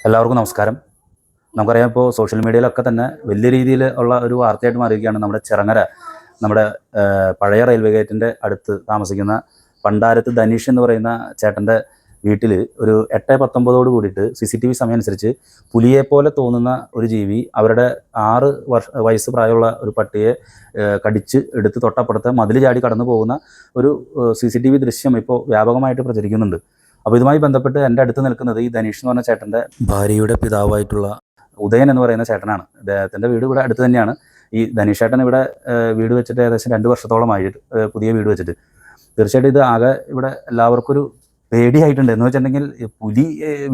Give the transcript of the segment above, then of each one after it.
എല്ലാവർക്കും നമസ്കാരം. നമുക്കറിയാം, ഇപ്പോൾ സോഷ്യൽ മീഡിയയിലൊക്കെ തന്നെ വലിയ രീതിയിൽ ഉള്ള ഒരു വാർത്തയായിട്ട് മാറിയിരിക്കുകയാണ് നമ്മുടെ ചിറങ്ങര, നമ്മുടെ പഴയ റെയിൽവേ ഗേറ്റിൻ്റെ അടുത്ത് താമസിക്കുന്ന പണ്ടാരത്ത് ധനീഷ് എന്ന് പറയുന്ന ചേട്ടൻ്റെ വീട്ടിൽ ഒരു 8:19 കൂടിയിട്ട് CCTV സമയം അനുസരിച്ച് പുലിയെപ്പോലെ തോന്നുന്ന ഒരു ജീവി അവരുടെ 6 വയസ്സ് പ്രായമുള്ള ഒരു പട്ടിയെ കടിച്ച് എടുത്ത് തൊട്ടപ്പുറത്ത് മതിൽ ചാടി കടന്നു പോകുന്ന ഒരു CCTV ദൃശ്യം ഇപ്പോൾ വ്യാപകമായിട്ട് പ്രചരിക്കുന്നുണ്ട്. അപ്പോൾ ഇതുമായി ബന്ധപ്പെട്ട് എൻ്റെ അടുത്ത് നിൽക്കുന്നത് ഈ ധനീഷ് എന്ന് പറഞ്ഞ ചേട്ടൻ്റെ ഭാര്യയുടെ പിതാവായിട്ടുള്ള ഉദയൻ എന്ന് പറയുന്ന ചേട്ടനാണ്. അദ്ദേഹത്തിൻ്റെ വീട് ഇവിടെ അടുത്ത് തന്നെയാണ്. ഈ ധനീഷ് ചേട്ടൻ ഇവിടെ വീട് വെച്ചിട്ട് ഏകദേശം 2 വർഷത്തോളമായി, പുതിയ വീട് വെച്ചിട്ട്. തീർച്ചയായിട്ടും ഇത് ആകെ ഇവിടെ എല്ലാവർക്കും ഒരു പേടിയായിട്ടുണ്ട്. എന്ന് വെച്ചിട്ടുണ്ടെങ്കിൽ പുലി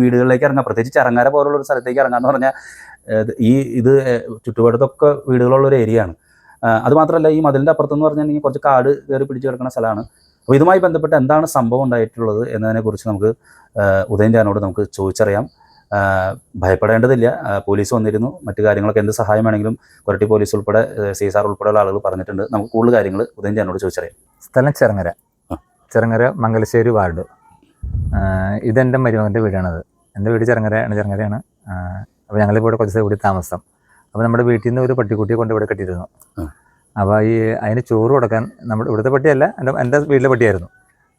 വീടുകളിലേക്ക് ഇറങ്ങാം, പ്രത്യേകിച്ച് ചിറങ്ങര പോലുള്ള ഒരു സ്ഥലത്തേക്ക് ഇറങ്ങാമെന്ന് പറഞ്ഞാൽ ഇത് ചുറ്റുപാടത്തൊക്കെ വീടുകളുള്ള ഒരു ഏരിയയാണ്. അതുമാത്രമല്ല, ഈ മതിലിൻ്റെ അപ്പുറത്തെന്ന് പറഞ്ഞിട്ടുണ്ടെങ്കിൽ കുറച്ച് കാട് കയറി പിടിച്ച് കിടക്കുന്ന സ്ഥലമാണ്. അപ്പോൾ ഇതുമായി ബന്ധപ്പെട്ട് എന്താണ് സംഭവം ഉണ്ടായിട്ടുള്ളത് എന്നതിനെക്കുറിച്ച് നമുക്ക് ഉദയൻ ചേട്ടനോട് നമുക്ക് ചോദിച്ചറിയാം. ഭയപ്പെടേണ്ടതില്ല, പോലീസ് വന്നിരുന്നു, മറ്റു കാര്യങ്ങളൊക്കെ എന്ത് സഹായം വേണമെങ്കിലും കൊരട്ടി പോലീസ് ഉൾപ്പെടെ CSR ഉൾപ്പെടെയുള്ള ആളുകൾ പറഞ്ഞിട്ടുണ്ട്. നമുക്ക് കൂടുതൽ കാര്യങ്ങൾ ഉദയൻ ചേട്ടനോട് ചോദിച്ചറിയാം. സ്ഥലം ചിറങ്ങര മംഗലശ്ശേരി വാർഡ്. ഇതെൻ്റെ മരുമകൻ്റെ വീടാണത്. എൻ്റെ വീട് ചിറങ്ങരയാണ്. അപ്പോൾ ഞങ്ങളിപ്പോൾ ഇവിടെ കുറച്ച് ദിവസം കൂടി താമസം. അപ്പോൾ നമ്മുടെ വീട്ടിൽ നിന്ന് ഒരു പട്ടിക്കുട്ടിയെ കൊണ്ട് ഇവിടെ കെട്ടിയിരുന്നു. അപ്പോൾ അതിന് ചോറ് കൊടുക്കാൻ, നമ്മുടെ ഇവിടുത്തെ പട്ടിയല്ല, എൻ്റെ വീട്ടിലെ പട്ടിയായിരുന്നു.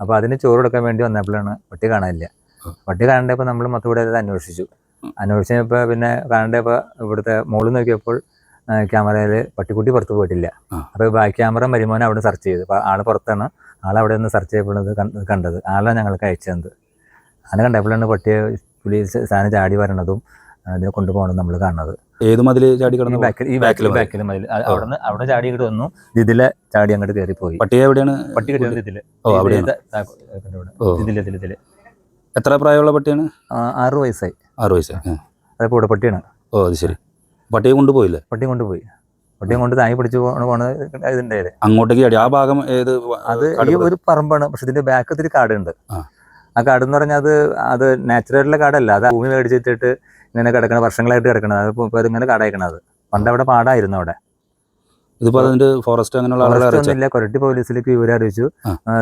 അപ്പോൾ അതിന് ചോറ് കൊടുക്കാൻ വേണ്ടി വന്നപ്പോഴാണ് പട്ടി കാണാനില്ല. പട്ടി കാണേണ്ടപ്പോൾ നമ്മൾ മൊത്തം ഇവിടെ അന്വേഷിച്ചപ്പോൾ പിന്നെ കാണേണ്ടപ്പോൾ ഇവിടുത്തെ മുകളിൽ നോക്കിയപ്പോൾ ക്യാമറയിൽ പട്ടിക്കുട്ടി പുറത്ത് പോയിട്ടില്ല. അപ്പോൾ ബാക്ക് ക്യാമറ മരുമോനെ അവിടെ സെർച്ച് ചെയ്തു. അപ്പോൾ ആൾ പുറത്താണ്. ആളവിടെ നിന്ന് സെർച്ച് ചെയ്യപ്പെടുന്നത് കണ്ടത്. ആളാണ് ഞങ്ങൾക്ക് അയച്ചത്. അങ്ങനെ കണ്ടപ്പോഴാണ് പട്ടിയെ പോലീസ് സാധനം ചാടി വരണതും അതിനെ കൊണ്ടുപോകണം നമ്മൾ കാണുന്നത്. ഏത് മതിൽ ചാടി കിടന്നു? ബാക്കിൽ മതിൽ. അവിടെ ചാടി ഇങ്ങോട്ട് വന്നു, ഇതിലെ ചാടി അങ്ങോട്ട് കയറിപ്പോയി. പട്ടിയെ എവിടെയാണ്? പട്ടി കിട്ടിയത് ഇതില്. എത്ര പ്രായമുള്ള പട്ടിയാണ്? 6 വയസ്സായി. 6 വയസ്സായി. അത് പൂടപ്പട്ടിയാണ്. ഓ, അത് ശരി. പട്ടിയെ കൊണ്ടുപോയില്ലേ? പട്ടിയെ കൊണ്ട് താങ്ങി പിടിച്ച് പോണത് ഇതുണ്ടായത്. അങ്ങോട്ടേക്ക് ചാടി. ആ ഭാഗം ഏത്? അത് ഈ ഒരു പറമ്പാണ്, പക്ഷെ ഇതിന്റെ ബാക്ക് ഒത്തിരി കാടുണ്ട്. ആ കാടെന്ന് പറഞ്ഞാൽ അത് നാച്ചുറലുള്ള കാടല്ല, അത് ഭൂമി മേടിച്ചിട്ട് ഇങ്ങനെ കിടക്കണ, വർഷങ്ങളായിട്ട് കിടക്കണത്. അതിപ്പോൾ ഇങ്ങനെ കാടായിക്കണത്. പണ്ട് അവിടെ പാടായിരുന്നു. അവിടെ ഇതിപ്പോൾ അതിന്റെ ഫോറസ്റ്റ് അങ്ങനെയുള്ള ഒന്നുമില്ല. കൊരട്ടി പോലീസിലേക്ക് വിവരം അറിയിച്ചു.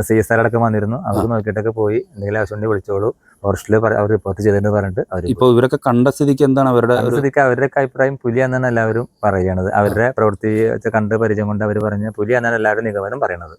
CSR അടക്കം വന്നിരുന്നു. അവർ നോക്കിയിട്ടൊക്കെ പോയി, എന്തെങ്കിലും ആവശ്യം വിളിച്ചോളൂ, ഫോറസ്റ്റിൽ അവർ റിപ്പോർട്ട് ചെയ്തിട്ട് പറഞ്ഞിട്ട് അവർ ഇപ്പോൾ ഇവരൊക്കെ കണ്ട സ്ഥിതിക്ക് എന്താണ് അവരുടെ അഭിപ്രായം? പുലിയാന്നാണ് എല്ലാവരും പറയണത്. അവരുടെ പ്രവൃത്തി കണ്ട് പരിചയം കൊണ്ട് അവർ പറഞ്ഞ പുലിയാന്നാണ് എല്ലാവരും നിഗമനം പറയണത്.